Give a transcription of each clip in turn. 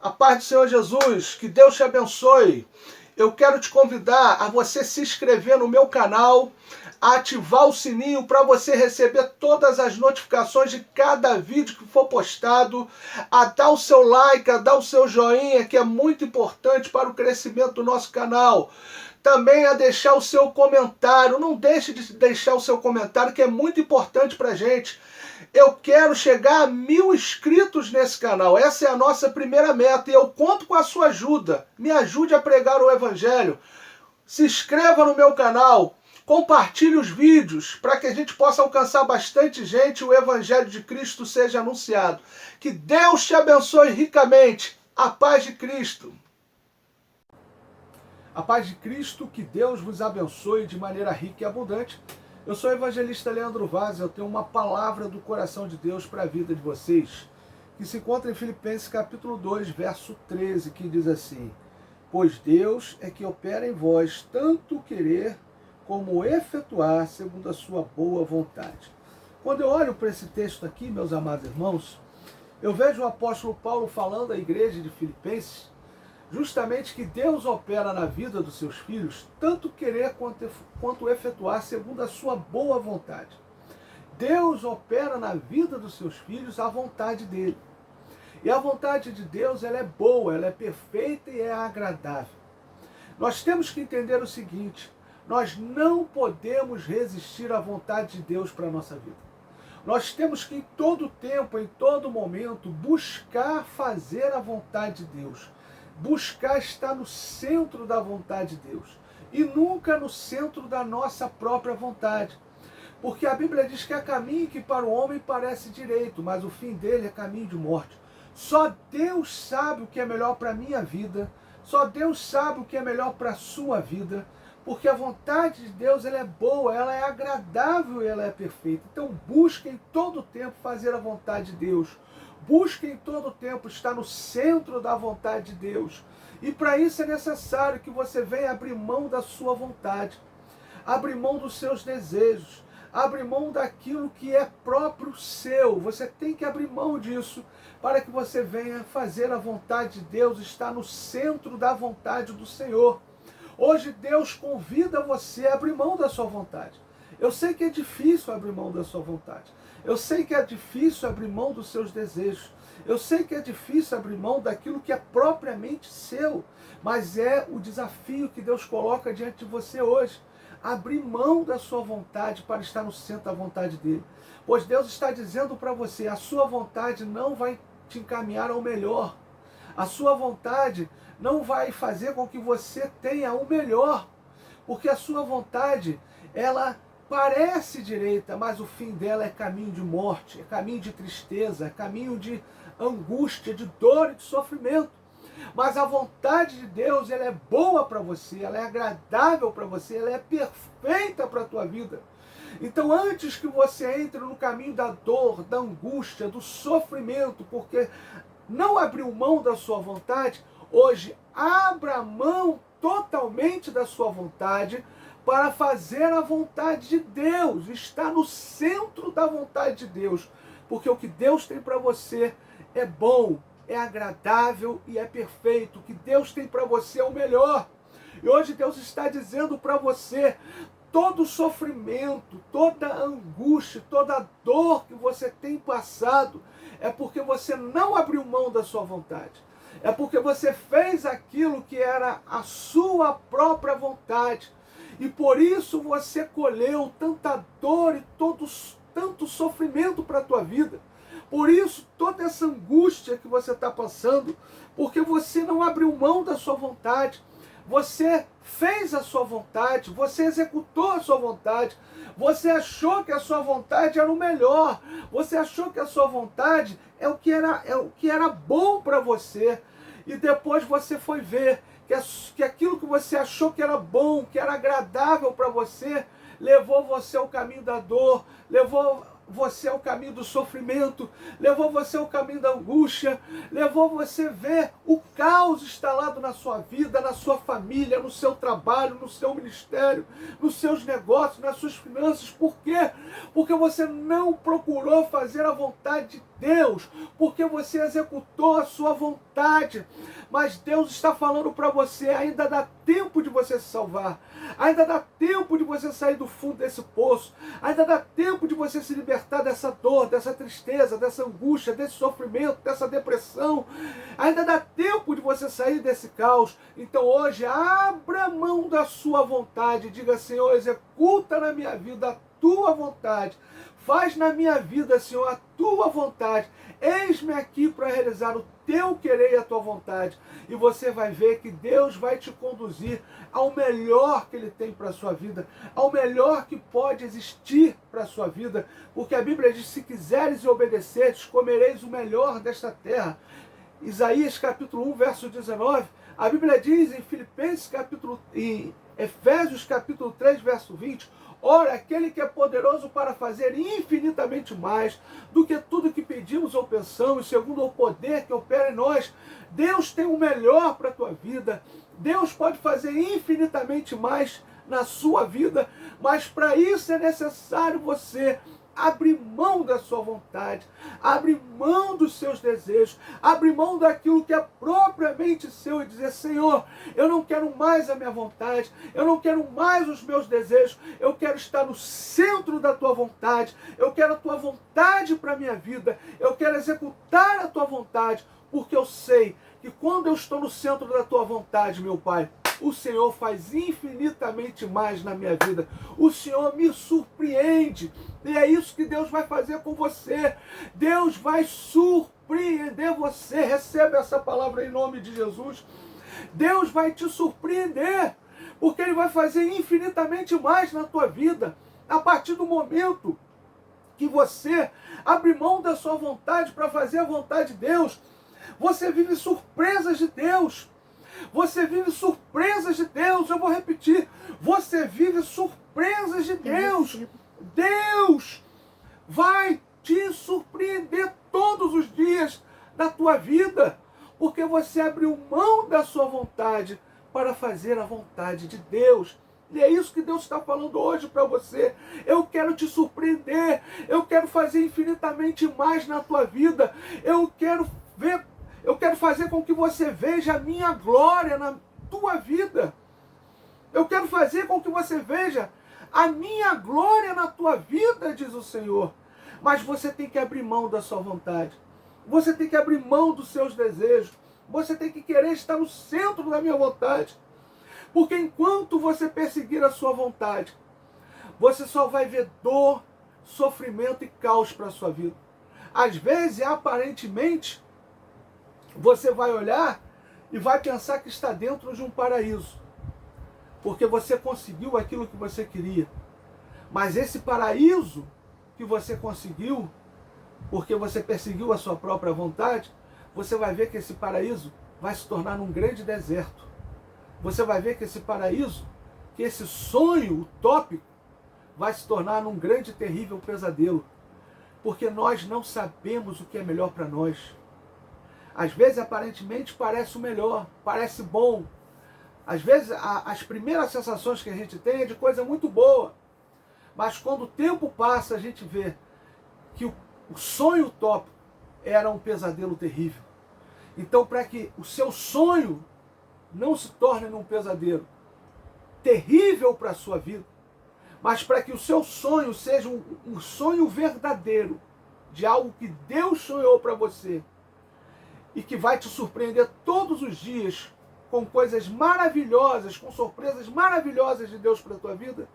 A paz do Senhor Jesus, que Deus te abençoe. Eu quero te convidar a você se inscrever no meu canal, a ativar o sininho para você receber todas as notificações de cada vídeo que for postado, a dar o seu like, a dar o seu joinha, que é muito importante para o crescimento do nosso canal. Também a deixar o seu comentário. Não deixe de deixar o seu comentário, que é muito importante para a gente. Eu quero chegar a 1000 inscritos nesse canal. Essa é a nossa primeira meta e eu conto com a sua ajuda. Me ajude a pregar o Evangelho. Se inscreva no meu canal. Compartilhe os vídeos para que a gente possa alcançar bastante gente e o Evangelho de Cristo seja anunciado. Que Deus te abençoe ricamente. A paz de Cristo. A paz de Cristo, que Deus vos abençoe de maneira rica e abundante. Eu sou o evangelista Leandro Vaz, eu tenho uma palavra do coração de Deus para a vida de vocês, que se encontra em Filipenses capítulo 2, verso 13, que diz assim: pois Deus é que opera em vós tanto querer como efetuar segundo a sua boa vontade. Quando eu olho para esse texto aqui, meus amados irmãos, eu vejo o apóstolo Paulo falando à igreja de Filipenses, justamente que Deus opera na vida dos seus filhos, tanto querer quanto efetuar segundo a sua boa vontade. Deus opera na vida dos seus filhos a vontade dele. E a vontade de Deus, ela é boa, ela é perfeita e é agradável. Nós temos que entender o seguinte: nós não podemos resistir à vontade de Deus para a nossa vida. Nós temos que em todo tempo, em todo momento, buscar fazer a vontade de Deus. Buscar estar no centro da vontade de Deus e nunca no centro da nossa própria vontade. Porque a Bíblia diz que há caminho que para o homem parece direito, mas o fim dele é caminho de morte. Só Deus sabe o que é melhor para a minha vida, só Deus sabe o que é melhor para a sua vida, porque a vontade de Deus, ela é boa, ela é agradável e ela é perfeita. Então busque em todo tempo fazer a vontade de Deus. Busque em todo tempo estar no centro da vontade de Deus. E para isso é necessário que você venha abrir mão da sua vontade, abrir mão dos seus desejos, abrir mão daquilo que é próprio seu. Você tem que abrir mão disso para que você venha fazer a vontade de Deus, estar no centro da vontade do Senhor. Hoje Deus convida você a abrir mão da sua vontade. Eu sei que é difícil abrir mão da sua vontade. Eu sei que é difícil abrir mão dos seus desejos. Eu sei que é difícil abrir mão daquilo que é propriamente seu. Mas é o desafio que Deus coloca diante de você hoje. Abrir mão da sua vontade para estar no centro da vontade dele. Pois Deus está dizendo para você: a sua vontade não vai te encaminhar ao melhor. A sua vontade não vai fazer com que você tenha o melhor. Porque a sua vontade, ela parece direita, mas o fim dela é caminho de morte, é caminho de tristeza, é caminho de angústia, de dor e de sofrimento. Mas a vontade de Deus, ela é boa para você, ela é agradável para você, ela é perfeita para a tua vida. Então, antes que você entre no caminho da dor, da angústia, do sofrimento, porque não abriu mão da sua vontade, hoje abra mão totalmente da sua vontade para fazer a vontade de Deus, estar no centro da vontade de Deus, porque o que Deus tem para você é bom, é agradável e é perfeito. O que Deus tem para você é o melhor. E hoje Deus está dizendo para você: todo sofrimento, toda angústia, toda dor que você tem passado é porque você não abriu mão da sua vontade. É porque você fez aquilo que era a sua própria vontade. E por isso você colheu tanta dor e tanto sofrimento para a tua vida. Por isso toda essa angústia que você está passando, porque você não abriu mão da sua vontade. Você fez a sua vontade, você executou a sua vontade, você achou que a sua vontade era o melhor, você achou que a sua vontade é o que era bom para você. E depois você foi ver que aquilo que você achou que era bom, que era agradável para você, levou você ao caminho da dor, levou você ao caminho do sofrimento, levou você ao caminho da angústia, levou você a ver o caos instalado na sua vida, na sua família, no seu trabalho, no seu ministério, nos seus negócios, nas suas finanças. Por quê? Porque você não procurou fazer a vontade de Deus, porque você executou a sua vontade. vontade. Mas Deus está falando para você, ainda dá tempo de você se salvar. Ainda dá tempo de você sair do fundo desse poço. Ainda dá tempo de você se libertar dessa dor, dessa tristeza, dessa angústia, desse sofrimento, dessa depressão. Ainda dá tempo de você sair desse caos. Então hoje, abra mão da sua vontade. Diga, Senhor, executa na minha vida a tua vontade. Faz na minha vida, Senhor, a tua vontade. Eis-me aqui para realizar o teu querer e a tua vontade. E você vai ver que Deus vai te conduzir ao melhor que Ele tem para a sua vida, ao melhor que pode existir para a sua vida. Porque a Bíblia diz, se quiseres e obedeceres, comereis o melhor desta terra. Isaías capítulo 1, verso 19. A Bíblia diz em Efésios capítulo 3, verso 20, ora, aquele que é poderoso para fazer infinitamente mais do que tudo que pedimos ou pensamos, segundo o poder que opera em nós. Deus tem o melhor para a tua vida. Deus pode fazer infinitamente mais na sua vida, mas para isso é necessário você abrir mão da sua vontade, abrir mão dos seus desejos, abrir mão daquilo que é propriamente seu e dizer, Senhor, eu não quero mais a minha vontade, eu não quero mais os meus desejos, eu quero estar no centro da tua vontade, eu quero a tua vontade para a minha vida, eu quero executar a tua vontade, porque eu sei que quando eu estou no centro da tua vontade, meu Pai, o Senhor faz infinitamente mais na minha vida. O Senhor me surpreende. E é isso que Deus vai fazer com você. Deus vai surpreender você. Recebe essa palavra em nome de Jesus. Deus vai te surpreender. Porque Ele vai fazer infinitamente mais na tua vida. A partir do momento que você abre mão da sua vontade para fazer a vontade de Deus, você vive surpresas de Deus. Você vive surpresas de Deus. Eu vou repetir. Você vive surpresas de Deus. Deus vai te surpreender todos os dias da tua vida. Porque você abriu mão da sua vontade para fazer a vontade de Deus. E é isso que Deus está falando hoje para você. Eu quero te surpreender. Eu quero fazer infinitamente mais na tua vida. Eu quero fazer com que você veja a minha glória na tua vida. Eu quero fazer com que você veja a minha glória na tua vida, diz o Senhor. Mas você tem que abrir mão da sua vontade. Você tem que abrir mão dos seus desejos. Você tem que querer estar no centro da minha vontade. Porque enquanto você perseguir a sua vontade, você só vai ver dor, sofrimento e caos para a sua vida. Às vezes, aparentemente, você vai olhar e vai pensar que está dentro de um paraíso. Porque você conseguiu aquilo que você queria. Mas esse paraíso que você conseguiu, porque você perseguiu a sua própria vontade, você vai ver que esse paraíso vai se tornar um grande deserto. Você vai ver que esse paraíso, que esse sonho utópico, vai se tornar um grande e terrível pesadelo. Porque nós não sabemos o que é melhor para nós. Às vezes, aparentemente, parece o melhor, parece bom. Às vezes, as primeiras sensações que a gente tem é de coisa muito boa. Mas quando o tempo passa, a gente vê que o sonho utópico era um pesadelo terrível. Então, para que o seu sonho não se torne um pesadelo terrível para a sua vida, mas para que o seu sonho seja um sonho verdadeiro, de algo que Deus sonhou para você, e que vai te surpreender todos os dias com coisas maravilhosas, com surpresas maravilhosas de Deus para a tua vida,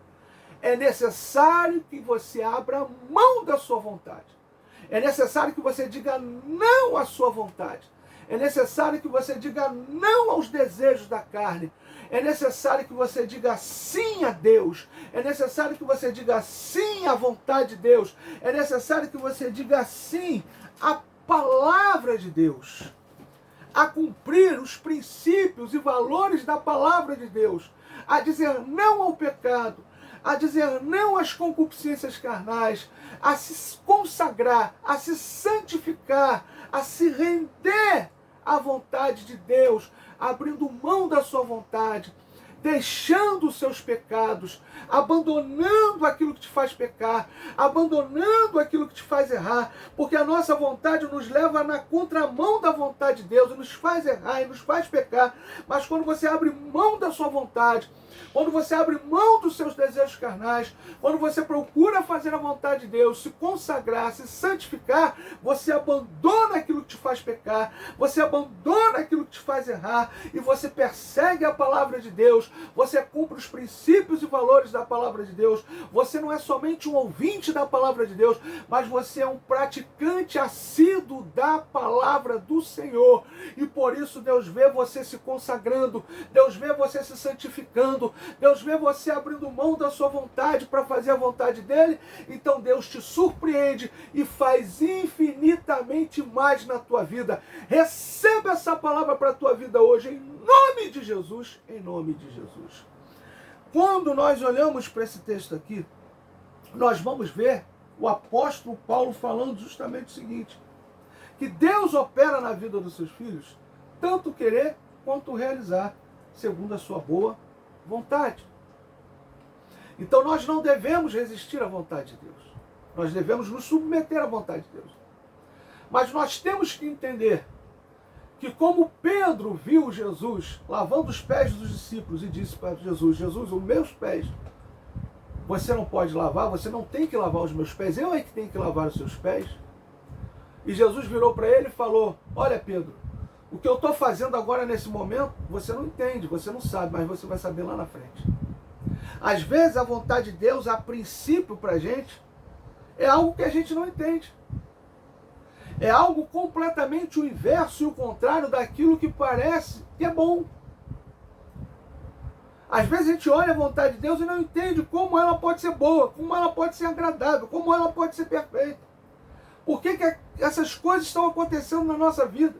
é necessário que você abra mão da sua vontade. É necessário que você diga não à sua vontade. É necessário que você diga não aos desejos da carne. É necessário que você diga sim a Deus. É necessário que você diga sim à vontade de Deus. É necessário que você diga sim à palavra de Deus, a cumprir os princípios e valores da palavra de Deus, a dizer não ao pecado, a dizer não às concupiscências carnais, a se consagrar, a se santificar, a se render à vontade de Deus, abrindo mão da sua vontade, deixando os seus pecados, abandonando aquilo que te faz pecar, abandonando aquilo que te faz errar, porque a nossa vontade nos leva na contramão da vontade de Deus, e nos faz errar e nos faz pecar. Mas quando você abre mão da sua vontade, quando você abre mão dos seus desejos carnais, quando você procura fazer a vontade de Deus, se consagrar, se santificar, você abandona aquilo que te faz pecar, você abandona aquilo que te faz errar, e você persegue a palavra de Deus, você cumpre os princípios e valores da palavra de Deus. Você não é somente um ouvinte da palavra de Deus, mas você é um praticante assíduo da palavra do Senhor. E por isso Deus vê você se consagrando, Deus vê você se santificando, Deus vê você abrindo mão da sua vontade para fazer a vontade dele. Então Deus te surpreende e faz infinitamente mais na tua vida. Receba essa palavra para a tua vida hoje, em nome de Jesus, em nome de Jesus. Quando nós olhamos para esse texto aqui, nós vamos ver o apóstolo Paulo falando justamente o seguinte: que Deus opera na vida dos seus filhos, tanto querer quanto realizar, segundo a sua boa vontade. Então nós não devemos resistir à vontade de Deus. Nós devemos nos submeter à vontade de Deus. Mas nós temos que entender que, como Pedro viu Jesus lavando os pés dos discípulos e disse para Jesus: Jesus, os meus pés você não pode lavar, você não tem que lavar os meus pés, eu é que tenho que lavar os seus pés. E Jesus virou para ele e falou: olha, Pedro, o que eu estou fazendo agora nesse momento, você não entende, você não sabe, mas você vai saber lá na frente. Às vezes a vontade de Deus, a princípio para a gente, é algo que a gente não entende. É algo completamente o inverso e o contrário daquilo que parece que é bom. Às vezes a gente olha a vontade de Deus e não entende como ela pode ser boa, como ela pode ser agradável, como ela pode ser perfeita. Por que essas coisas estão acontecendo na nossa vida?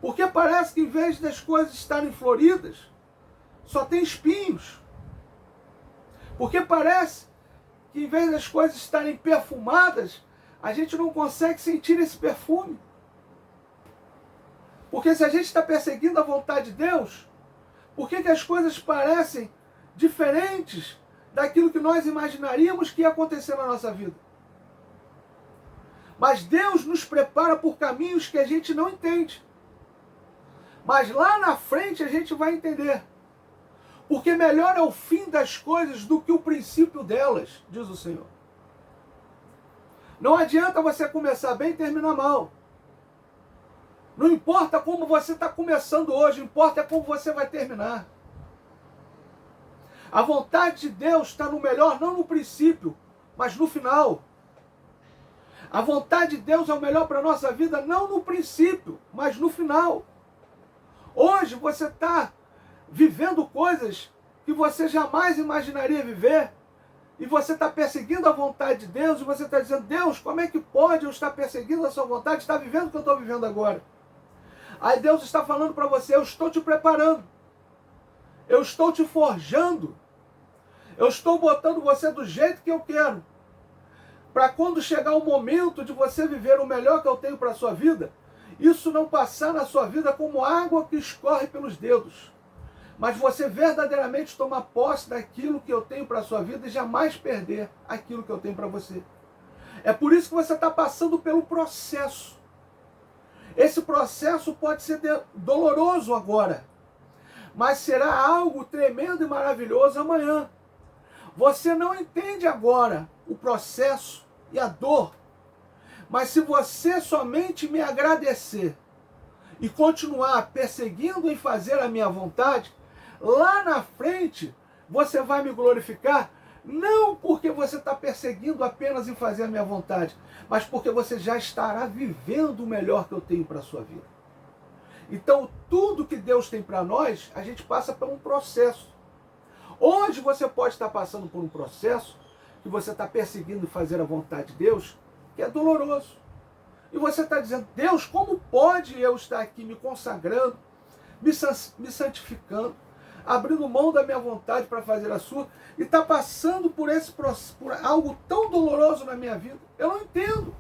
Porque parece que em vez das coisas estarem floridas, só tem espinhos. Porque parece que em vez das coisas estarem perfumadas, a gente não consegue sentir esse perfume. Porque se a gente está perseguindo a vontade de Deus, por que as coisas parecem diferentes daquilo que nós imaginaríamos que ia acontecer na nossa vida? Mas Deus nos prepara por caminhos que a gente não entende. Mas lá na frente a gente vai entender. Porque melhor é o fim das coisas do que o princípio delas, diz o Senhor. Não adianta você começar bem e terminar mal. Não importa como você está começando hoje, importa como você vai terminar. A vontade de Deus está no melhor, não no princípio, mas no final. A vontade de Deus é o melhor para a nossa vida, não no princípio, mas no final. Hoje você está vivendo coisas que você jamais imaginaria viver, e você está perseguindo a vontade de Deus, e você está dizendo: Deus, como é que pode eu estar perseguindo a sua vontade, estar vivendo o que eu estou vivendo agora? Aí Deus está falando para você: eu estou te preparando, eu estou te forjando, eu estou botando você do jeito que eu quero, para quando chegar o momento de você viver o melhor que eu tenho para a sua vida, isso não passar na sua vida como água que escorre pelos dedos, mas você verdadeiramente tomar posse daquilo que eu tenho para a sua vida e jamais perder aquilo que eu tenho para você. É por isso que você está passando pelo processo. Esse processo pode ser doloroso agora, mas será algo tremendo e maravilhoso amanhã. Você não entende agora o processo e a dor, mas se você somente me agradecer e continuar perseguindo em fazer a minha vontade, lá na frente você vai me glorificar, não porque você está perseguindo apenas em fazer a minha vontade, mas porque você já estará vivendo o melhor que eu tenho para a sua vida. Então tudo que Deus tem para nós, a gente passa por um processo. Hoje você pode estar passando por um processo que você está perseguindo fazer a vontade de Deus, que é doloroso. E você está dizendo: Deus, como pode eu estar aqui me consagrando, me santificando, abrindo mão da minha vontade para fazer a sua, e está passando por algo tão doloroso na minha vida? Eu não entendo.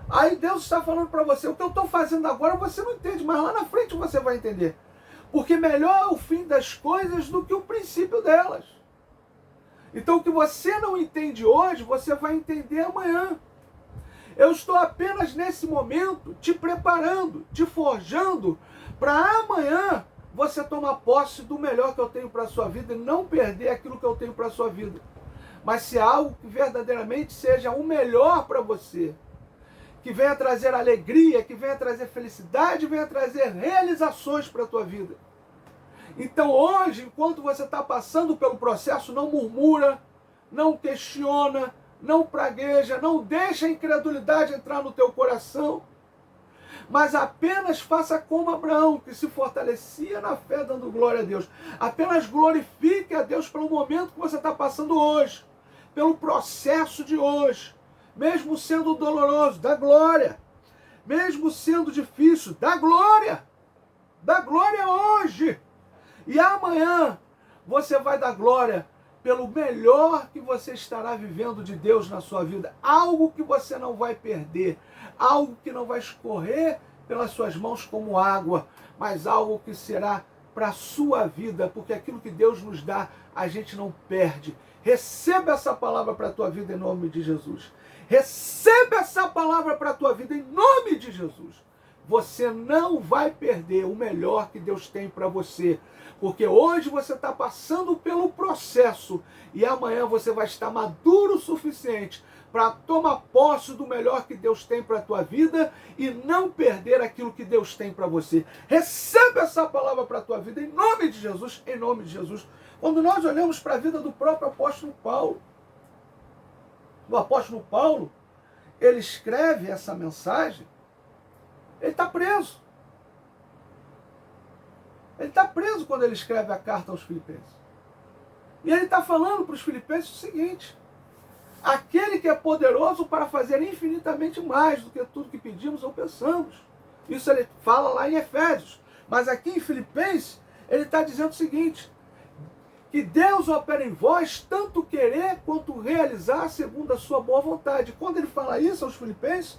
Aí Deus está falando para você: o que eu estou fazendo agora você não entende, mas lá na frente você vai entender. Porque melhor é o fim das coisas do que o princípio delas. Então o que você não entende hoje, você vai entender amanhã. Eu estou apenas nesse momento te preparando, te forjando, para amanhã você tomar posse do melhor que eu tenho para a sua vida e não perder aquilo que eu tenho para a sua vida. Mas se algo que verdadeiramente seja o melhor para você, que venha trazer alegria, que venha trazer felicidade, venha trazer realizações para a tua vida. Então hoje, enquanto você está passando pelo processo, não murmura, não questiona, não pragueja, não deixa a incredulidade entrar no teu coração, mas apenas faça como Abraão, que se fortalecia na fé dando glória a Deus. Apenas glorifique a Deus pelo momento que você está passando hoje, pelo processo de hoje, mesmo sendo doloroso, dá glória, mesmo sendo difícil, dá glória hoje, e amanhã você vai dar glória pelo melhor que você estará vivendo de Deus na sua vida, algo que você não vai perder, algo que não vai escorrer pelas suas mãos como água, mas algo que será para a sua vida, porque aquilo que Deus nos dá, a gente não perde. Receba essa palavra para a tua vida em nome de Jesus. Receba essa palavra para a tua vida em nome de Jesus. Você não vai perder o melhor que Deus tem para você, porque hoje você está passando pelo processo e amanhã você vai estar maduro o suficiente para tomar posse do melhor que Deus tem para a tua vida e não perder aquilo que Deus tem para você. Receba essa palavra para a tua vida em nome de Jesus, em nome de Jesus. Quando nós olhamos para a vida do próprio apóstolo Paulo, o apóstolo Paulo, ele escreve essa mensagem, ele está preso. Ele está preso quando ele escreve a carta aos Filipenses. E ele está falando para os Filipenses o seguinte: aquele que é poderoso para fazer infinitamente mais do que tudo que pedimos ou pensamos. Isso ele fala lá em Efésios. Mas aqui em Filipenses, ele está dizendo o seguinte: que Deus opera em vós tanto querer quanto realizar segundo a sua boa vontade. Quando ele fala isso aos Filipenses,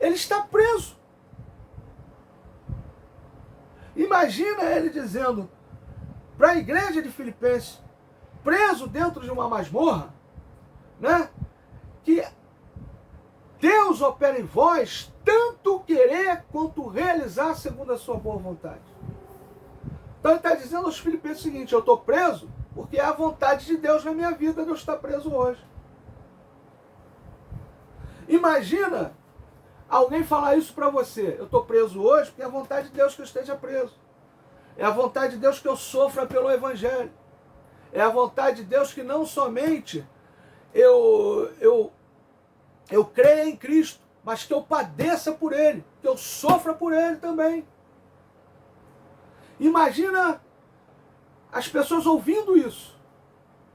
ele está preso. Imagina ele dizendo para a igreja de Filipenses, preso dentro de uma masmorra, né? Que Deus opera em vós tanto querer quanto realizar segundo a sua boa vontade. Então ele está dizendo aos Filipenses o seguinte: eu estou preso porque é a vontade de Deus na minha vida, Deus está preso hoje. Imagina alguém falar isso para você: eu estou preso hoje porque é a vontade de Deus que eu esteja preso. É a vontade de Deus que eu sofra pelo Evangelho. É a vontade de Deus que não somente eu creia em Cristo, mas que eu padeça por Ele, que eu sofra por Ele também. Imagina as pessoas ouvindo isso.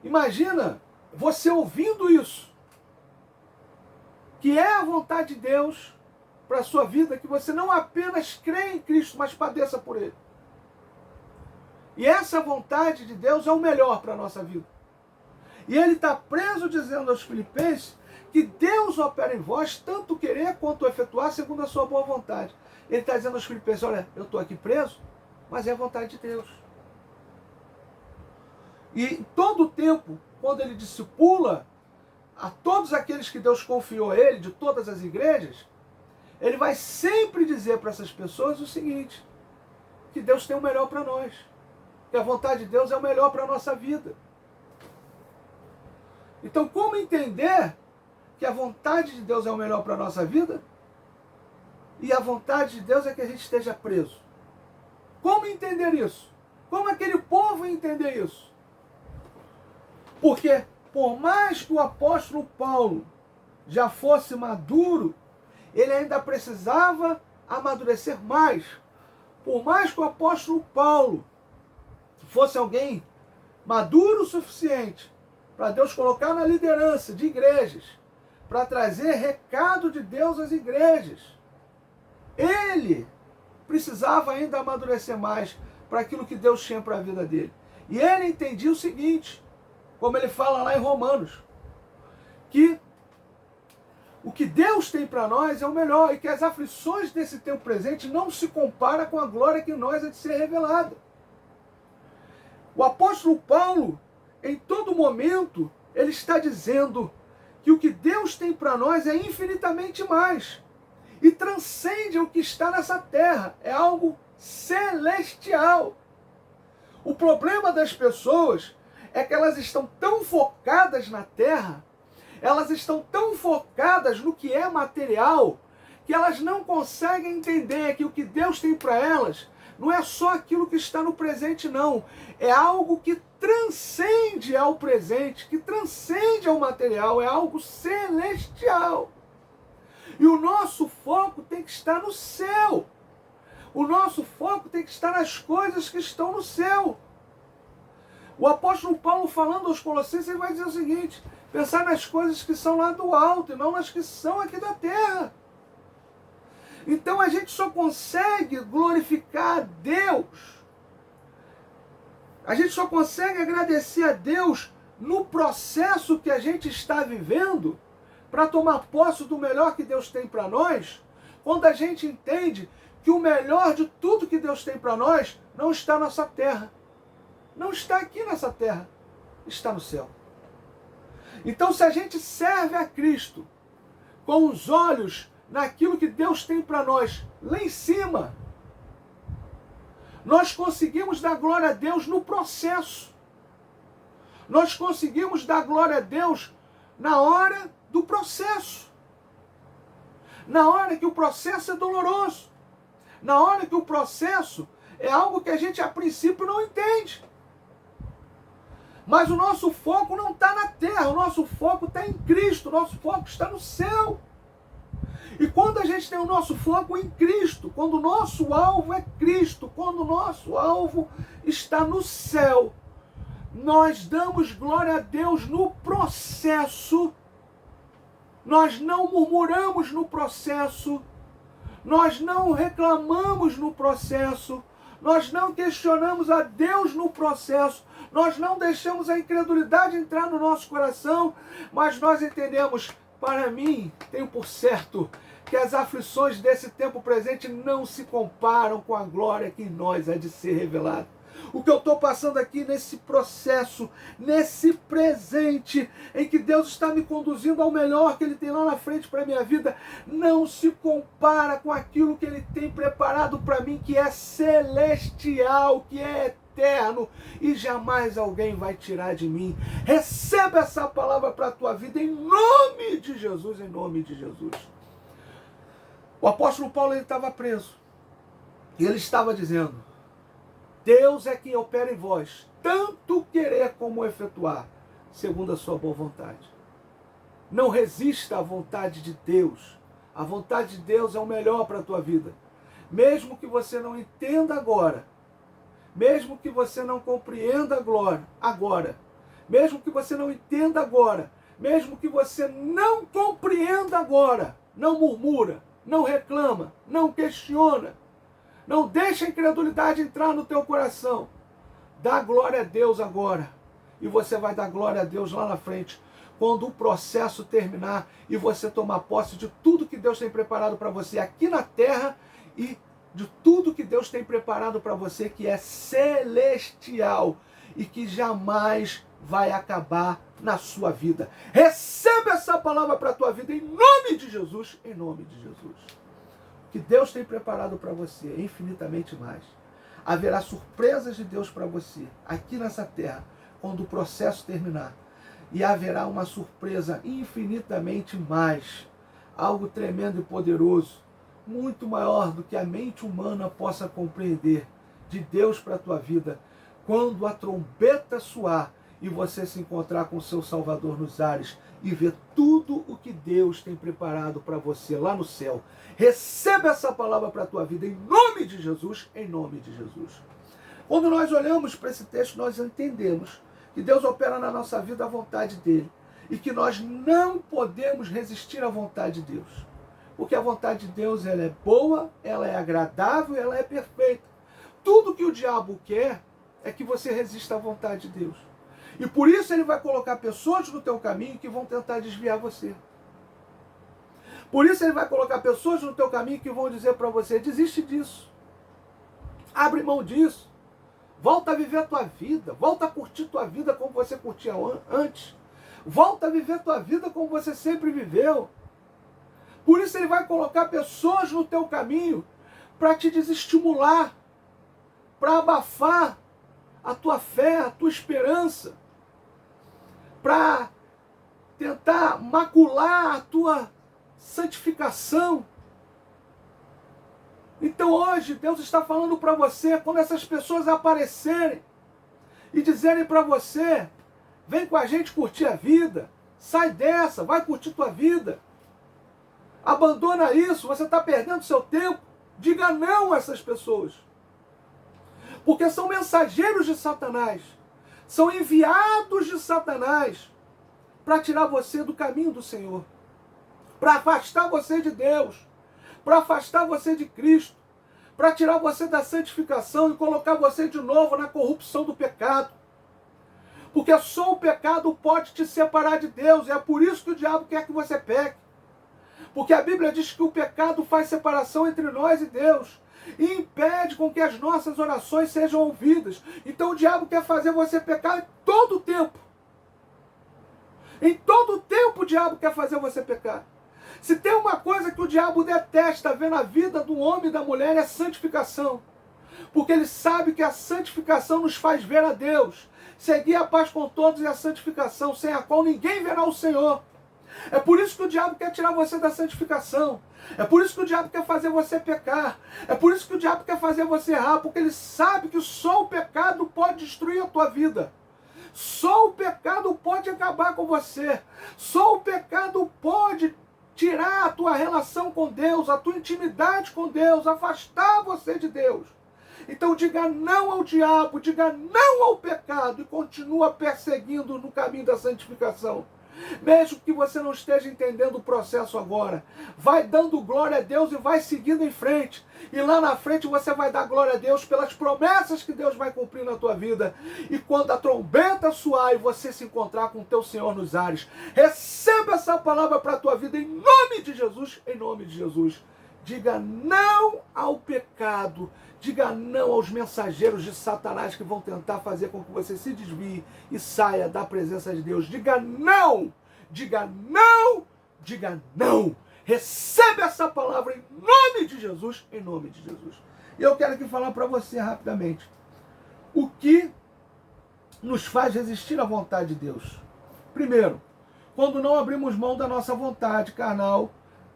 Imagina você ouvindo isso. Que é a vontade de Deus para a sua vida, que você não apenas crê em Cristo, mas padeça por Ele. E essa vontade de Deus é o melhor para a nossa vida. E ele está preso dizendo aos Filipenses que Deus opera em vós tanto querer quanto efetuar segundo a sua boa vontade. Ele está dizendo aos Filipenses: olha, eu estou aqui preso, mas é a vontade de Deus. E em todo o tempo, quando ele discipula a todos aqueles que Deus confiou a ele, de todas as igrejas, ele vai sempre dizer para essas pessoas o seguinte: que Deus tem o melhor para nós, que a vontade de Deus é o melhor para a nossa vida. Então, como entender que a vontade de Deus é o melhor para a nossa vida e a vontade de Deus é que a gente esteja preso? Como entender isso? Como aquele povo entender isso? Porque, por mais que o apóstolo Paulo já fosse maduro, ele ainda precisava amadurecer mais. Por mais que o apóstolo Paulo fosse alguém maduro o suficiente para Deus colocar na liderança de igrejas, para trazer recado de Deus às igrejas, ele precisava ainda amadurecer mais para aquilo que Deus tinha para a vida dele. E ele entendia o seguinte, como ele fala lá em Romanos, que o que Deus tem para nós é o melhor e que as aflições desse tempo presente não se comparam com a glória que em nós é de ser revelada. O apóstolo Paulo, em todo momento, ele está dizendo que o que Deus tem para nós é infinitamente mais e transcende o que está nessa terra, é algo celestial. O problema das pessoas é que elas estão tão focadas na terra, elas estão tão focadas no que é material, que elas não conseguem entender que o que Deus tem para elas não é só aquilo que está no presente, não. É algo que transcende ao presente, que transcende ao material, é algo celestial. E o nosso foco tem que estar no céu. O nosso foco tem que estar nas coisas que estão no céu. O apóstolo Paulo, falando aos Colossenses, ele vai dizer o seguinte: pensar nas coisas que são lá do alto e não nas que são aqui da terra. Então a gente só consegue glorificar a Deus, a gente só consegue agradecer a Deus no processo que a gente está vivendo para tomar posse do melhor que Deus tem para nós, quando a gente entende que o melhor de tudo que Deus tem para nós não está nessa terra, não está aqui nessa terra, está no céu. Então, se a gente serve a Cristo com os olhos naquilo que Deus tem para nós lá em cima, nós conseguimos dar glória a Deus no processo. Nós conseguimos dar glória a Deus na hora do processo. Na hora que o processo é doloroso. Na hora que o processo é algo que a gente a princípio não entende. Mas o nosso foco não está na terra, o nosso foco está em Cristo, o nosso foco está no céu. E quando a gente tem o nosso foco em Cristo, quando o nosso alvo é Cristo, quando o nosso alvo está no céu, nós damos glória a Deus no processo, nós não murmuramos no processo, nós não reclamamos no processo, nós não questionamos a Deus no processo, nós não deixamos a incredulidade entrar no nosso coração, mas nós entendemos: para mim, tenho por certo que as aflições desse tempo presente não se comparam com a glória que em nós há de ser revelada. O que eu estou passando aqui nesse processo, nesse presente, em que Deus está me conduzindo ao melhor que Ele tem lá na frente para a minha vida, não se compara com aquilo que Ele tem preparado para mim, que é celestial, que é eterno, e jamais alguém vai tirar de mim. Receba essa palavra para a tua vida em nome de Jesus, em nome de Jesus. O apóstolo Paulo, ele estava preso, e ele estava dizendo: Deus é quem opera em vós, tanto querer como efetuar, segundo a sua boa vontade. Não resista à vontade de Deus. A vontade de Deus é o melhor para a tua vida. Mesmo que você não entenda agora, mesmo que você não compreenda agora, mesmo que você não entenda agora, mesmo que você não compreenda agora, não murmura, não reclama, não questiona, não deixa a incredulidade entrar no teu coração. Dá glória a Deus agora. E você vai dar glória a Deus lá na frente, quando o processo terminar e você tomar posse de tudo que Deus tem preparado para você aqui na terra e de tudo que Deus tem preparado para você, que é celestial e que jamais vai acabar na sua vida. Receba essa palavra para a tua vida em nome de Jesus, em nome de Jesus. O que Deus tem preparado para você é infinitamente mais. Haverá surpresas de Deus para você aqui nessa terra, quando o processo terminar. E haverá uma surpresa infinitamente mais, algo tremendo e poderoso, muito maior do que a mente humana possa compreender, de Deus para a tua vida, quando a trombeta soar e você se encontrar com o seu Salvador nos ares e ver tudo o que Deus tem preparado para você lá no céu. Receba essa palavra para a tua vida em nome de Jesus, em nome de Jesus. Quando nós olhamos para esse texto, nós entendemos que Deus opera na nossa vida a vontade dele e que nós não podemos resistir à vontade de Deus. Porque a vontade de Deus, ela é boa, ela é agradável, ela é perfeita. Tudo que o diabo quer é que você resista à vontade de Deus. E por isso ele vai colocar pessoas no teu caminho que vão tentar desviar você. Por isso ele vai colocar pessoas no teu caminho que vão dizer para você: desiste disso. Abre mão disso. Volta a viver a tua vida. Volta a curtir tua vida como você curtia antes. Volta a viver a tua vida como você sempre viveu. Por isso ele vai colocar pessoas no teu caminho para te desestimular, para abafar a tua fé, a tua esperança, para tentar macular a tua santificação. Então hoje Deus está falando para você, quando essas pessoas aparecerem e dizerem para você, vem com a gente curtir a vida, sai dessa, vai curtir tua vida, abandona isso, você está perdendo seu tempo. Diga não a essas pessoas, porque são mensageiros de Satanás, são enviados de Satanás para tirar você do caminho do Senhor, para afastar você de Deus, para afastar você de Cristo, para tirar você da santificação e colocar você de novo na corrupção do pecado. Porque só o pecado pode te separar de Deus, e é por isso que o diabo quer que você peque. Porque a Bíblia diz que o pecado faz separação entre nós e Deus, e impede com que as nossas orações sejam ouvidas. Então o diabo quer fazer você pecar em todo o tempo. Em todo o tempo o diabo quer fazer você pecar. Se tem uma coisa que o diabo detesta ver na vida do homem e da mulher, é santificação. Porque ele sabe que a santificação nos faz ver a Deus. Seguir a paz com todos e a santificação, sem a qual ninguém verá o Senhor. É por isso que o diabo quer tirar você da santificação. É por isso que o diabo quer fazer você pecar. É por isso que o diabo quer fazer você errar. Porque ele sabe que só o pecado pode destruir a tua vida. Só o pecado pode acabar com você. Só o pecado pode tirar a tua relação com Deus, a tua intimidade com Deus, afastar você de Deus. Então diga não ao diabo, diga não ao pecado e continua perseguindo no caminho da santificação. Mesmo que você não esteja entendendo o processo agora, vai dando glória a Deus e vai seguindo em frente. E lá na frente você vai dar glória a Deus pelas promessas que Deus vai cumprir na tua vida. E quando a trombeta soar e você se encontrar com o teu Senhor nos ares, receba essa palavra para a tua vida em nome de Jesus, em nome de Jesus. Diga não ao pecado, diga não aos mensageiros de Satanás que vão tentar fazer com que você se desvie e saia da presença de Deus. Diga não, diga não, diga não. Receba essa palavra em nome de Jesus, em nome de Jesus. E eu quero aqui falar para você rapidamente o que nos faz resistir à vontade de Deus. Primeiro, quando não abrimos mão da nossa vontade carnal,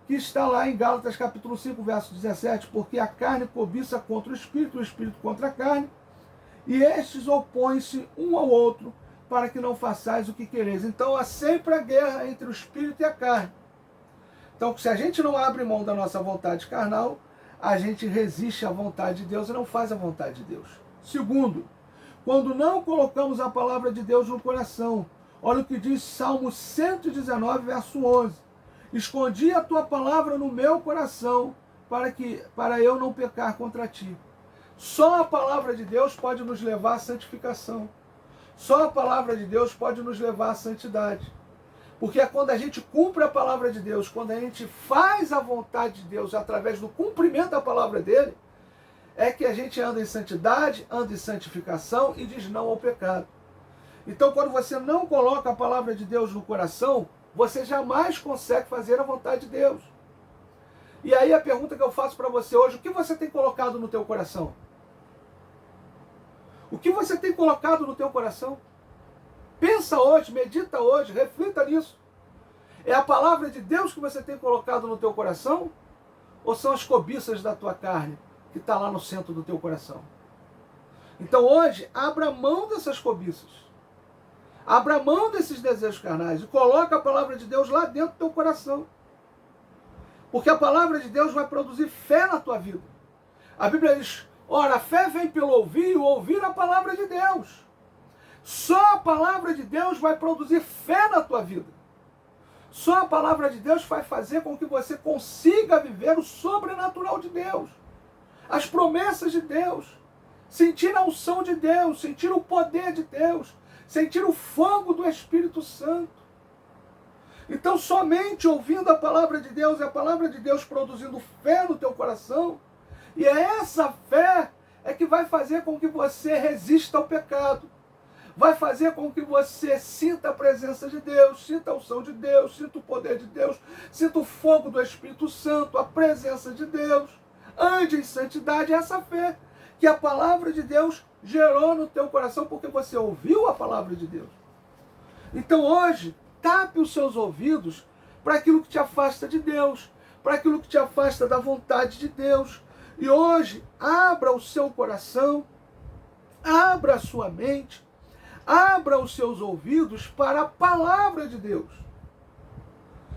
que está lá em Gálatas capítulo 5, verso 17, porque a carne cobiça contra o espírito contra a carne, e estes opõem-se um ao outro, para que não façais o que quereis. Então há sempre a guerra entre o espírito e a carne. Então, se a gente não abre mão da nossa vontade carnal, a gente resiste à vontade de Deus e não faz a vontade de Deus. Segundo, quando não colocamos a palavra de Deus no coração, olha o que diz Salmo 119, verso 11. Escondi a tua palavra no meu coração, para eu não pecar contra ti. Só a palavra de Deus pode nos levar à santificação. Só a palavra de Deus pode nos levar à santidade. Porque é quando a gente cumpre a palavra de Deus, quando a gente faz a vontade de Deus através do cumprimento da palavra dele, é que a gente anda em santidade, anda em santificação e diz não ao pecado. Então, quando você não coloca a palavra de Deus no coração, você jamais consegue fazer a vontade de Deus. E aí a pergunta que eu faço para você hoje, o que você tem colocado no teu coração? O que você tem colocado no teu coração? Pensa hoje, medita hoje, reflita nisso. É a palavra de Deus que você tem colocado no teu coração? Ou são as cobiças da tua carne que está lá no centro do teu coração? Então hoje, abra mão dessas cobiças. Abra mão desses desejos carnais e coloca a palavra de Deus lá dentro do teu coração. Porque a palavra de Deus vai produzir fé na tua vida. A Bíblia diz, ora, a fé vem pelo ouvir e ouvir a palavra de Deus. Só a palavra de Deus vai produzir fé na tua vida. Só a palavra de Deus vai fazer com que você consiga viver o sobrenatural de Deus. As promessas de Deus. Sentir a unção de Deus, sentir o poder de Deus, sentir o fogo do Espírito Santo. Então, somente ouvindo a palavra de Deus, e a palavra de Deus produzindo fé no teu coração, e é essa fé é que vai fazer com que você resista ao pecado. Vai fazer com que você sinta a presença de Deus, sinta a unção de Deus, sinta o poder de Deus, sinta o fogo do Espírito Santo, a presença de Deus. Ande em santidade, essa fé que a palavra de Deus gerou no teu coração, porque você ouviu a palavra de Deus. Então hoje, tape os seus ouvidos para aquilo que te afasta de Deus, para aquilo que te afasta da vontade de Deus. E hoje, abra o seu coração, abra a sua mente, abra os seus ouvidos para a palavra de Deus.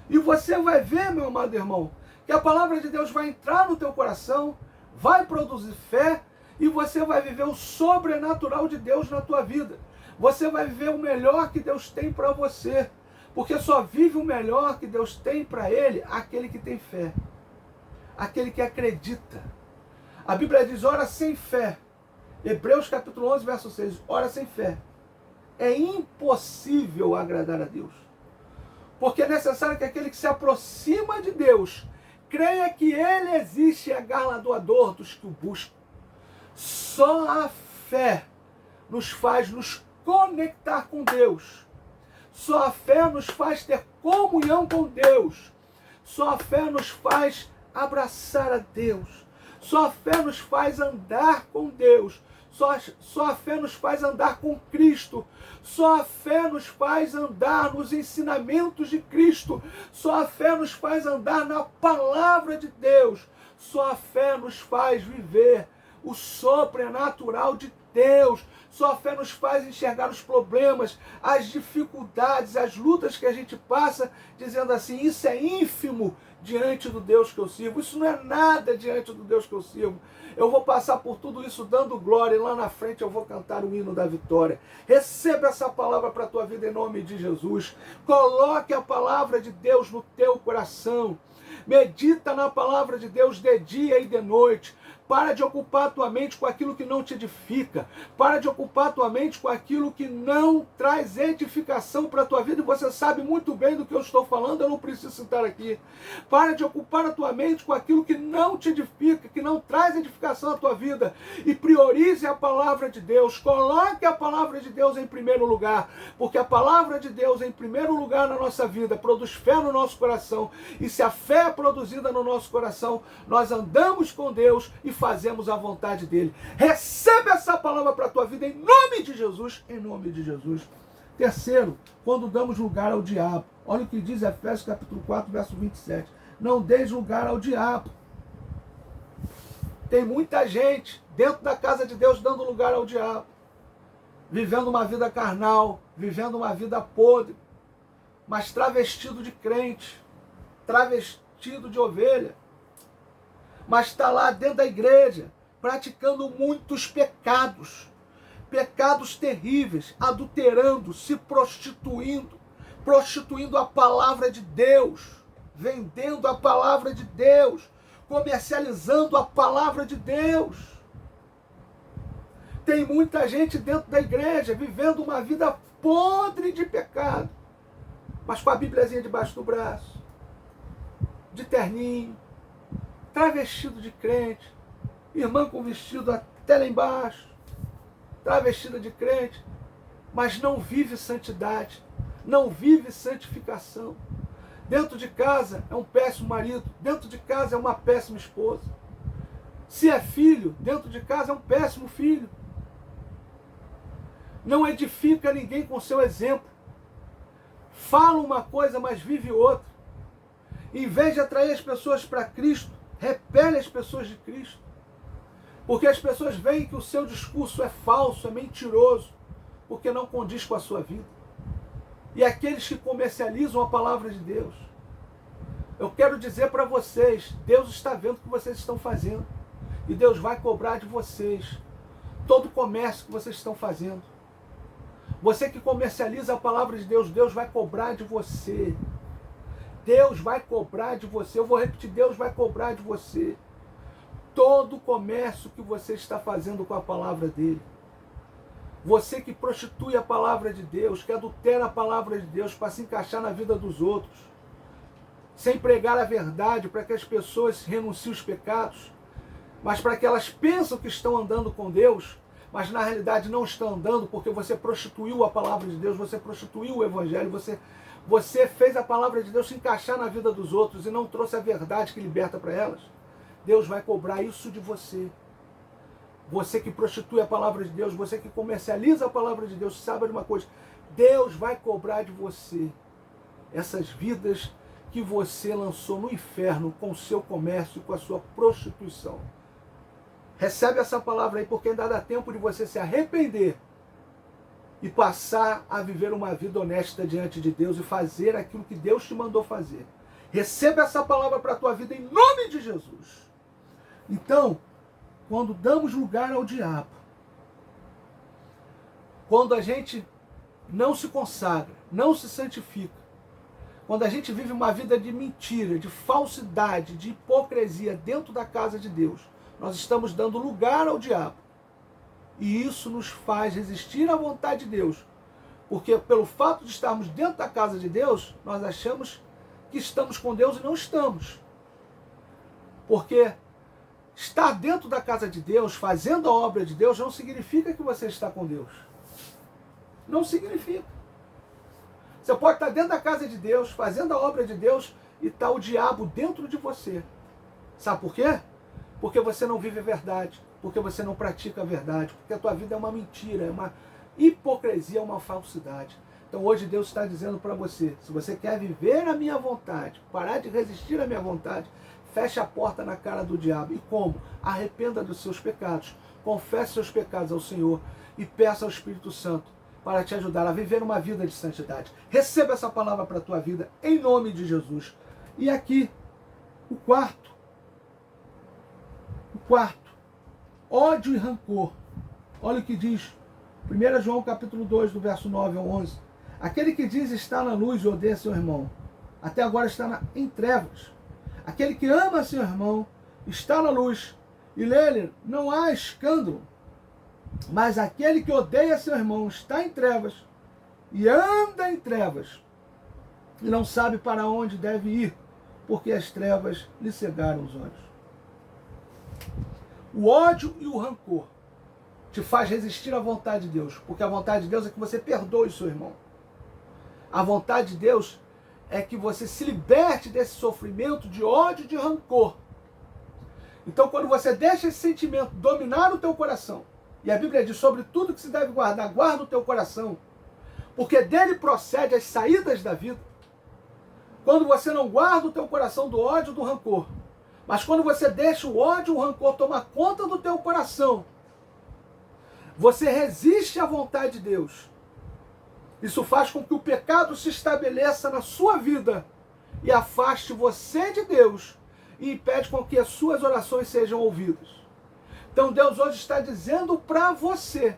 E você vai ver, meu amado irmão, que a palavra de Deus vai entrar no teu coração, vai produzir fé, e você vai viver o sobrenatural de Deus na tua vida. Você vai viver o melhor que Deus tem para você. Porque só vive o melhor que Deus tem para ele aquele que tem fé. Aquele que acredita. A Bíblia diz, ora sem fé. Hebreus capítulo 11, verso 6. Ora sem fé. É impossível agradar a Deus. Porque é necessário que aquele que se aproxima de Deus creia que ele existe e é galardoador dos que o buscam. Só a fé nos faz nos conectar com Deus. Só a fé nos faz ter comunhão com Deus. Só a fé nos faz abraçar a Deus. Só a fé nos faz andar com Deus. Só a fé nos faz andar com Cristo. Só a fé nos faz andar nos ensinamentos de Cristo. Só a fé nos faz andar na palavra de Deus. Só a fé nos faz viver o sobrenatural de Deus. Só a fé nos faz enxergar os problemas, as dificuldades, as lutas que a gente passa, dizendo assim, isso é ínfimo diante do Deus que eu sirvo. Isso não é nada diante do Deus que eu sirvo. Eu vou passar por tudo isso dando glória e lá na frente eu vou cantar o hino da vitória. Receba essa palavra para a tua vida em nome de Jesus. Coloque a palavra de Deus no teu coração. Medita na palavra de Deus de dia e de noite. Para de ocupar a tua mente com aquilo que não te edifica. Para de ocupar a tua mente com aquilo que não traz edificação para a tua vida. E você sabe muito bem do que eu estou falando, eu não preciso citar aqui. Para de ocupar a tua mente com aquilo que não te edifica, que não traz edificação à tua vida. E priorize a palavra de Deus. Coloque a palavra de Deus em primeiro lugar. Porque a palavra de Deus em primeiro lugar na nossa vida produz fé no nosso coração. E se a fé é produzida no nosso coração, nós andamos com Deus e fazemos a vontade dele. Receba essa palavra para a tua vida em nome de Jesus, em nome de Jesus. Terceiro, quando damos lugar ao diabo. Olha o que diz Efésios capítulo 4, verso 27. Não deis lugar ao diabo. Tem muita gente dentro da casa de Deus dando lugar ao diabo. Vivendo uma vida carnal, vivendo uma vida podre, mas travestido de crente, travestido de ovelha. Mas está lá dentro da igreja, praticando muitos pecados. Pecados terríveis, adulterando, se prostituindo, prostituindo a palavra de Deus, vendendo a palavra de Deus, comercializando a palavra de Deus. Tem muita gente dentro da igreja vivendo uma vida podre de pecado, mas com a Bíbliazinha debaixo do braço, de terninho, travestido de crente, irmã com vestido até lá embaixo, travestida de crente, mas não vive santidade, não vive santificação. Dentro de casa é um péssimo marido, dentro de casa é uma péssima esposa. Se é filho, dentro de casa é um péssimo filho. Não edifica ninguém com seu exemplo. Fala uma coisa, mas vive outra. Em vez de atrair as pessoas para Cristo, repele as pessoas de Cristo. Porque as pessoas veem que o seu discurso é falso, é mentiroso, porque não condiz com a sua vida. E aqueles que comercializam a palavra de Deus, eu quero dizer para vocês, Deus está vendo o que vocês estão fazendo. E Deus vai cobrar de vocês todo o comércio que vocês estão fazendo. Você que comercializa a palavra de Deus, Deus vai cobrar de você. Deus vai cobrar de você. Eu vou repetir, Deus vai cobrar de você todo o comércio que você está fazendo com a palavra dele. Você que prostitui a palavra de Deus, que adultera a palavra de Deus para se encaixar na vida dos outros, sem pregar a verdade para que as pessoas renunciem os pecados. mas para que elas pensam que estão andando com Deus, mas na realidade não estão andando porque você prostituiu a palavra de Deus, você prostituiu o evangelho, você fez a palavra de Deus se encaixar na vida dos outros e não trouxe a verdade que liberta para elas. Deus vai cobrar isso de você. Você que prostitui a palavra de Deus, você que comercializa a palavra de Deus, sabe de uma coisa? Deus vai cobrar de você essas vidas que você lançou no inferno com o seu comércio, com a sua prostituição. Recebe essa palavra aí, porque ainda dá tempo de você se arrepender e passar a viver uma vida honesta diante de Deus e fazer aquilo que Deus te mandou fazer. Receba essa palavra para a tua vida em nome de Jesus. Então, quando damos lugar ao diabo, quando a gente não se consagra, não se santifica, quando a gente vive uma vida de mentira, de falsidade, de hipocrisia dentro da casa de Deus, nós estamos dando lugar ao diabo. E isso nos faz resistir à vontade de Deus. Porque pelo fato de estarmos dentro da casa de Deus, nós achamos que estamos com Deus e não estamos. Porque estar dentro da casa de Deus, fazendo a obra de Deus, não significa que você está com Deus. Não significa. Você pode estar dentro da casa de Deus, fazendo a obra de Deus, e está o diabo dentro de você. Sabe por quê? Porque você não vive a verdade, porque você não pratica a verdade, porque a tua vida é uma mentira, é uma hipocrisia, é uma falsidade. Então hoje Deus está dizendo para você, se você quer viver a minha vontade, parar de resistir à minha vontade, feche a porta na cara do diabo. E como? Arrependa dos seus pecados, confesse seus pecados ao Senhor e peça ao Espírito Santo para te ajudar a viver uma vida de santidade. Receba essa palavra para a tua vida, em nome de Jesus. E aqui, o quarto, ódio e rancor. Olha o que diz 1 João capítulo 2, do verso 9 ao 11. Aquele que diz está na luz e odeia seu irmão, até agora está em trevas. Aquele que ama seu irmão está na luz, e nele não há escândalo. Mas aquele que odeia seu irmão está em trevas, e anda em trevas, e não sabe para onde deve ir, porque as trevas lhe cegaram os olhos. O ódio e o rancor te faz resistir à vontade de Deus, porque a vontade de Deus é que você perdoe seu irmão. A vontade de Deus é que você se liberte desse sofrimento de ódio e de rancor. Então, quando você deixa esse sentimento dominar o teu coração, e a Bíblia diz sobre tudo que se deve guardar, guarda o teu coração, porque dele procede as saídas da vida. Quando você não guarda o teu coração do ódio e do rancor, mas quando você deixa o ódio e o rancor tomar conta do teu coração, você resiste à vontade de Deus. Isso faz com que o pecado se estabeleça na sua vida e afaste você de Deus e impede com que as suas orações sejam ouvidas. Então Deus hoje está dizendo para você,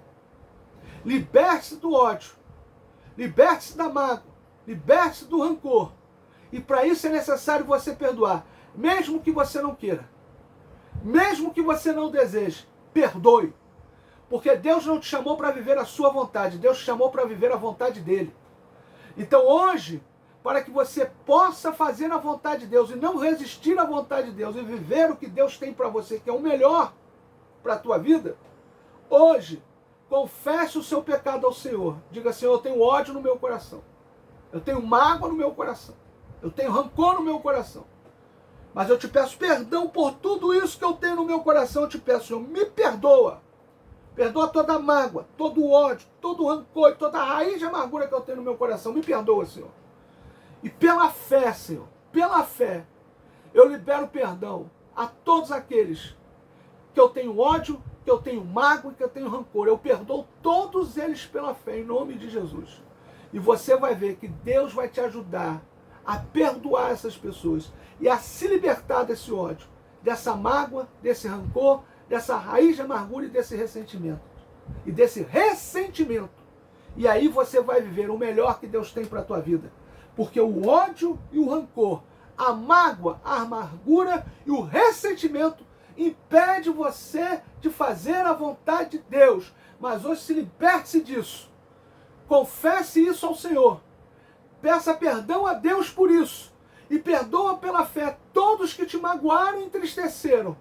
liberte-se do ódio, liberte-se da mágoa, liberte-se do rancor. E para isso é necessário você perdoar. Mesmo que você não queira, mesmo que você não deseje, perdoe. Porque Deus não te chamou para viver a sua vontade, Deus te chamou para viver a vontade dele. Então hoje, para que você possa fazer a vontade de Deus e não resistir à vontade de Deus e viver o que Deus tem para você, que é o melhor para a tua vida, hoje, confesse o seu pecado ao Senhor. Diga, Senhor, eu tenho ódio no meu coração, eu tenho mágoa no meu coração, eu tenho rancor no meu coração. Mas eu te peço perdão por tudo isso que eu tenho no meu coração. Eu te peço, Senhor, me perdoa. Perdoa toda a mágoa, todo o ódio, todo o rancor, toda a raiz de amargura que eu tenho no meu coração. Me perdoa, Senhor. E pela fé, Senhor, pela fé, eu libero perdão a todos aqueles que eu tenho ódio, que eu tenho mágoa e que eu tenho rancor. Eu perdoo todos eles pela fé, em nome de Jesus. E você vai ver que Deus vai te ajudar a perdoar essas pessoas e a se libertar desse ódio, dessa mágoa, desse rancor, dessa raiz de amargura e desse ressentimento. E desse ressentimento. E aí você vai viver o melhor que Deus tem para a tua vida. Porque o ódio e o rancor, a mágoa, a amargura e o ressentimento impede você de fazer a vontade de Deus. Mas hoje se liberte-se disso. Confesse isso ao Senhor. Peça perdão a Deus por isso. E perdoa pela fé todos que te magoaram e entristeceram.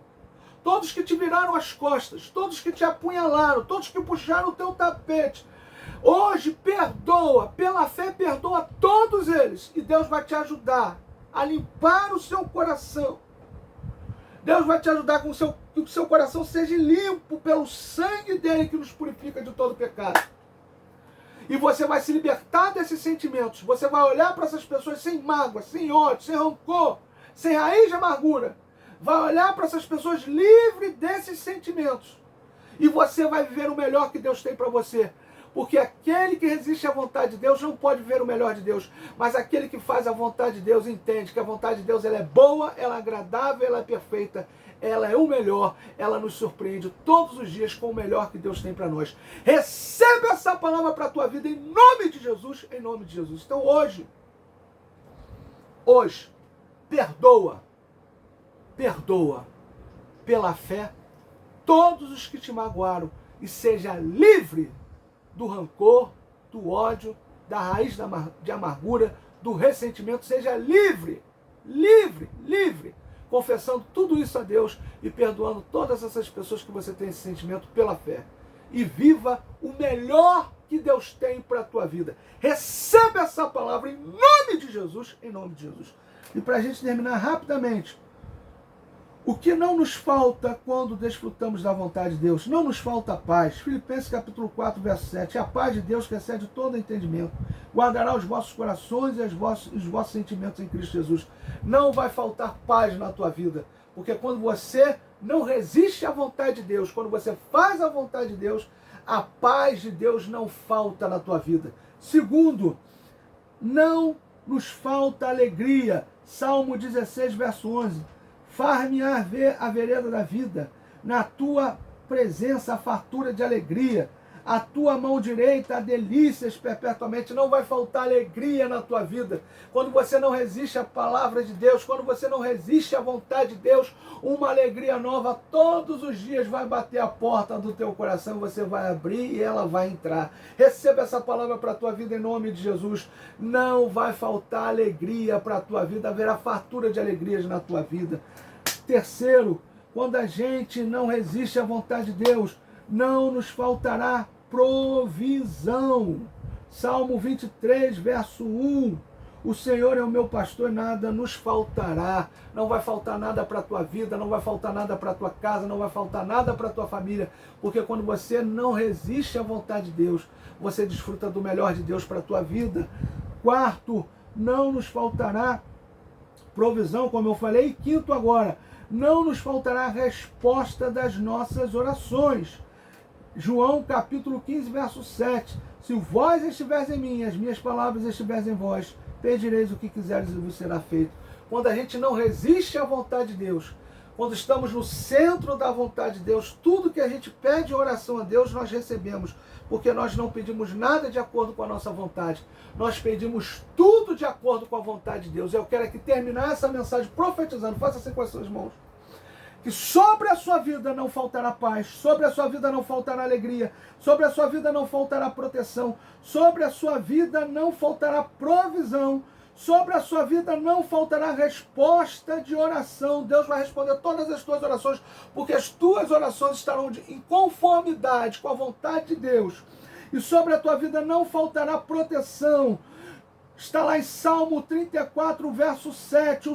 todos que te viraram as costas, todos que te apunhalaram, todos que puxaram o teu tapete. Hoje perdoa, pela fé perdoa todos eles. E Deus vai te ajudar a limpar o seu coração. Deus vai te ajudar com que o seu coração seja limpo pelo sangue dele que nos purifica de todo pecado. E você vai se libertar desses sentimentos. Você vai olhar para essas pessoas sem mágoa, sem ódio, sem rancor, sem raiz de amargura. Vai olhar para essas pessoas livre desses sentimentos. E você vai viver o melhor que Deus tem para você. Porque aquele que resiste à vontade de Deus não pode ver o melhor de Deus. Mas aquele que faz a vontade de Deus entende que a vontade de Deus ela é boa, ela é agradável, ela é perfeita. Ela é o melhor, ela nos surpreende todos os dias com o melhor que Deus tem para nós. Receba essa palavra para a tua vida em nome de Jesus, em nome de Jesus. Então hoje, perdoa pela fé todos os que te magoaram e seja livre do rancor, do ódio, da raiz de amargura, do ressentimento. Seja livre, confessando tudo isso a Deus e perdoando todas essas pessoas que você tem esse sentimento pela fé. E viva o melhor que Deus tem para a tua vida. Receba essa palavra em nome de Jesus, em nome de Jesus. E para a gente terminar rapidamente, o que não nos falta quando desfrutamos da vontade de Deus? Não nos falta paz. Filipenses capítulo 4, verso 7. A paz de Deus que excede todo entendimento guardará os vossos corações e os vossos sentimentos em Cristo Jesus. Não vai faltar paz na tua vida. Porque quando você não resiste à vontade de Deus, quando você faz a vontade de Deus, a paz de Deus não falta na tua vida. Segundo, não nos falta alegria. Salmo 16, verso 11. Far-me-á ver a vereda da vida, na tua presença a fartura de alegria, a tua mão direita a delícias perpetuamente. Não vai faltar alegria na tua vida. Quando você não resiste à palavra de Deus, quando você não resiste à vontade de Deus, uma alegria nova todos os dias vai bater a porta do teu coração, você vai abrir e ela vai entrar. Receba essa palavra para a tua vida em nome de Jesus. Não vai faltar alegria para a tua vida, haverá fartura de alegrias na tua vida. Terceiro, quando a gente não resiste à vontade de Deus, não nos faltará provisão. Salmo 23, verso 1. O Senhor é o meu pastor, nada nos faltará. Não vai faltar nada para a tua vida, não vai faltar nada para a tua casa, não vai faltar nada para a tua família. Porque quando você não resiste à vontade de Deus, você desfruta do melhor de Deus para a tua vida. Quarto, não nos faltará provisão, como eu falei. E quinto agora, não nos faltará a resposta das nossas orações. João capítulo 15, verso 7. Se vós estiveres em mim, as minhas palavras estiverem em vós, pedireis o que quiseres e vos será feito. Quando a gente não resiste à vontade de Deus, quando estamos no centro da vontade de Deus, tudo que a gente pede em oração a Deus, nós recebemos. Porque nós não pedimos nada de acordo com a nossa vontade. Nós pedimos tudo de acordo com a vontade de Deus. Eu quero aqui terminar essa mensagem profetizando. Faça assim com as suas mãos. Que sobre a sua vida não faltará paz, sobre a sua vida não faltará alegria, sobre a sua vida não faltará proteção, sobre a sua vida não faltará provisão, sobre a sua vida não faltará resposta de oração. Deus vai responder todas as tuas orações, porque as tuas orações estarão em conformidade com a vontade de Deus. E sobre a tua vida não faltará proteção. Está lá em Salmo 34, verso 7,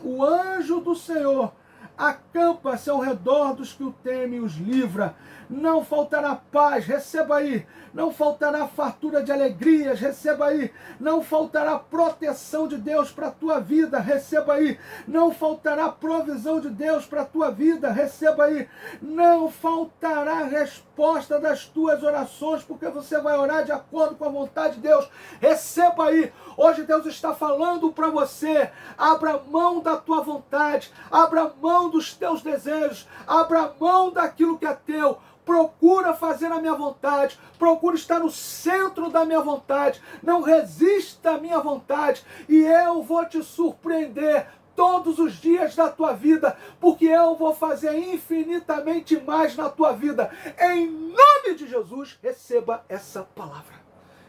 o anjo do Senhor acampa-se ao redor dos que o temem e os livra. Não faltará paz, receba aí. Não faltará fartura de alegrias, receba aí. Não faltará proteção de Deus para a tua vida, receba aí. Não faltará provisão de Deus para a tua vida, receba aí. Não faltará resposta das tuas orações, porque você vai orar de acordo com a vontade de Deus, receba aí. Hoje Deus está falando para você, abra mão da tua vontade, abra mão dos teus desejos, abra mão daquilo que é teu. Procura fazer a minha vontade, procura estar no centro da minha vontade, não resista à minha vontade e eu vou te surpreender todos os dias da tua vida, porque eu vou fazer infinitamente mais na tua vida. Em nome de Jesus, receba essa palavra.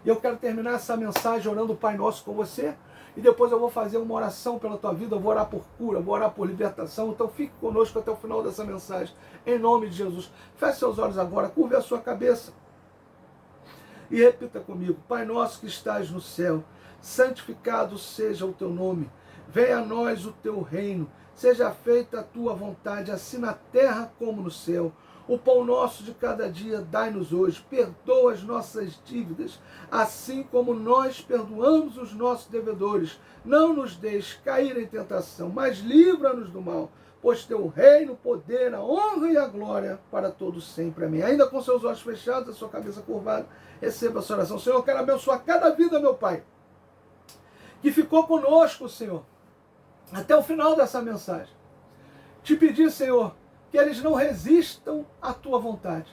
E eu quero terminar essa mensagem orando o Pai Nosso com você. e depois eu vou fazer uma oração pela tua vida, eu vou orar por cura, vou orar por libertação. Então fique conosco até o final dessa mensagem, em nome de Jesus. Feche seus olhos agora, curve a sua cabeça e repita comigo: Pai nosso que estás no céu, santificado seja o teu nome, venha a nós o teu reino, seja feita a tua vontade, assim na terra como no céu. O pão nosso de cada dia dai-nos hoje, perdoa as nossas dívidas, assim como nós perdoamos os nossos devedores. Não nos deixes cair em tentação, mas livra-nos do mal, pois teu reino, o poder, a honra e a glória para todos sempre. Amém. Ainda com seus olhos fechados, a sua cabeça curvada, receba a sua oração. Senhor, eu quero abençoar cada vida, meu Pai, que ficou conosco, Senhor, até o final dessa mensagem. Te pedir, Senhor, que eles não resistam à tua vontade,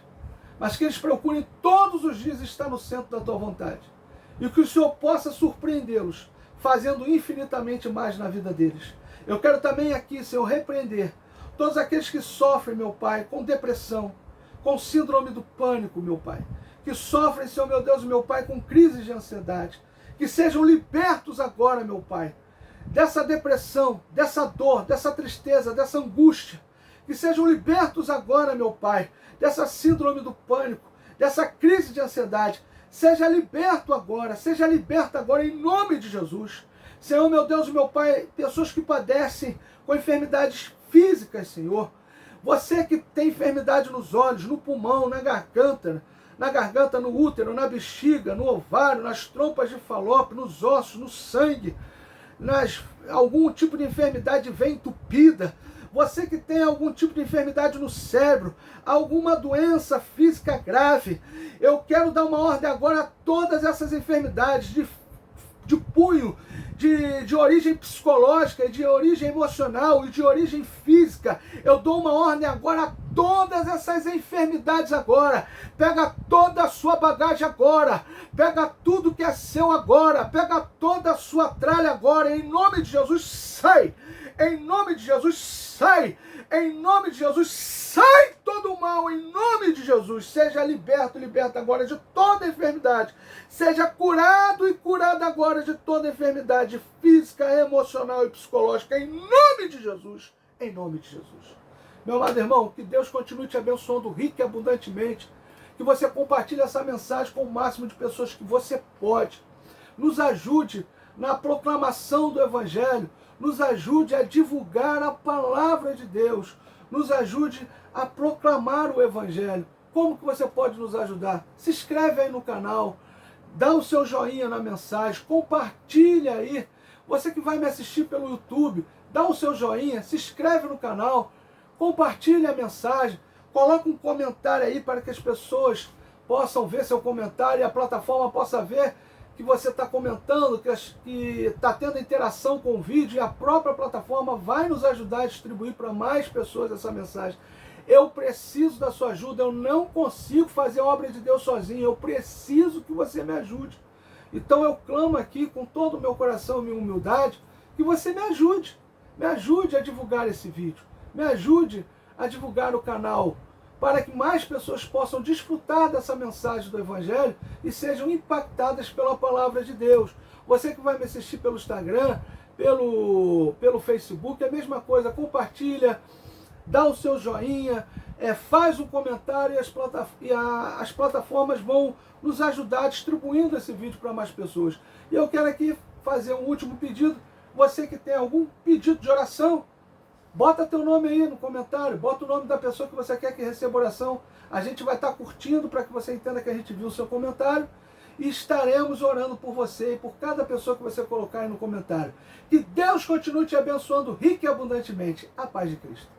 mas que eles procurem todos os dias estar no centro da tua vontade. E que o Senhor possa surpreendê-los, fazendo infinitamente mais na vida deles. Eu quero também aqui, Senhor, repreender todos aqueles que sofrem, meu Pai, com depressão, com síndrome do pânico, meu Pai, que sofrem, Senhor, meu Deus, meu Pai, com crises de ansiedade, que sejam libertos agora, meu Pai, dessa depressão, dessa dor, dessa tristeza, dessa angústia, que sejam libertos agora, meu Pai, dessa síndrome do pânico, dessa crise de ansiedade. Seja liberto agora, seja liberta agora em nome de Jesus. Senhor, meu Deus, meu Pai, pessoas que padecem com enfermidades físicas, Senhor. Você que tem enfermidade nos olhos, no pulmão, na garganta, no útero, na bexiga, no ovário, nas trompas de Falópio, nos ossos, no sangue, algum tipo de enfermidade de veia entupida. Você que tem algum tipo de enfermidade no cérebro, alguma doença física grave, eu quero dar uma ordem agora a todas essas enfermidades de punho, de origem psicológica, de origem emocional e de origem física. Eu dou uma ordem agora a todas essas enfermidades agora. Pega toda a sua bagagem agora. Pega tudo que é seu agora. Pega toda a sua tralha agora. Em nome de Jesus, sai! Em nome de Jesus, sai! Em nome de Jesus, sai todo o mal! Em nome de Jesus, seja liberto, liberta agora de toda enfermidade. Seja curado e curada agora de toda enfermidade física, emocional e psicológica. Em nome de Jesus, em nome de Jesus. Meu amado irmão, que Deus continue te abençoando rica e abundantemente. Que você compartilhe essa mensagem com o máximo de pessoas que você pode. Nos ajude na proclamação do Evangelho. Nos ajude a divulgar a palavra de Deus. Nos ajude a proclamar o Evangelho. Como que você pode nos ajudar? Se inscreve aí no canal. Dá o seu joinha na mensagem. Compartilha aí. Você que vai me assistir pelo YouTube, dá o seu joinha. Se inscreve no canal. Compartilha a mensagem. Coloca um comentário aí para que as pessoas possam ver seu comentário e a plataforma possa ver que você está comentando, que está tendo interação com o vídeo, e a própria plataforma vai nos ajudar a distribuir para mais pessoas essa mensagem. Eu preciso da sua ajuda, eu não consigo fazer a obra de Deus sozinho, eu preciso que você me ajude. Então eu clamo aqui com todo o meu coração e minha humildade, que você me ajude a divulgar esse vídeo, me ajude a divulgar o canal, para que mais pessoas possam desfrutar dessa mensagem do Evangelho e sejam impactadas pela palavra de Deus. Você que vai me assistir pelo Instagram, pelo Facebook, é a mesma coisa, compartilha, dá o seu joinha, faz um comentário e as plataformas vão nos ajudar distribuindo esse vídeo para mais pessoas. E eu quero aqui fazer um último pedido. Você que tem algum pedido de oração, bota teu nome aí no comentário, bota o nome da pessoa que você quer que receba oração. A gente vai estar curtindo para que você entenda que a gente viu o seu comentário e estaremos orando por você e por cada pessoa que você colocar aí no comentário. Que Deus continue te abençoando rica e abundantemente. A paz de Cristo.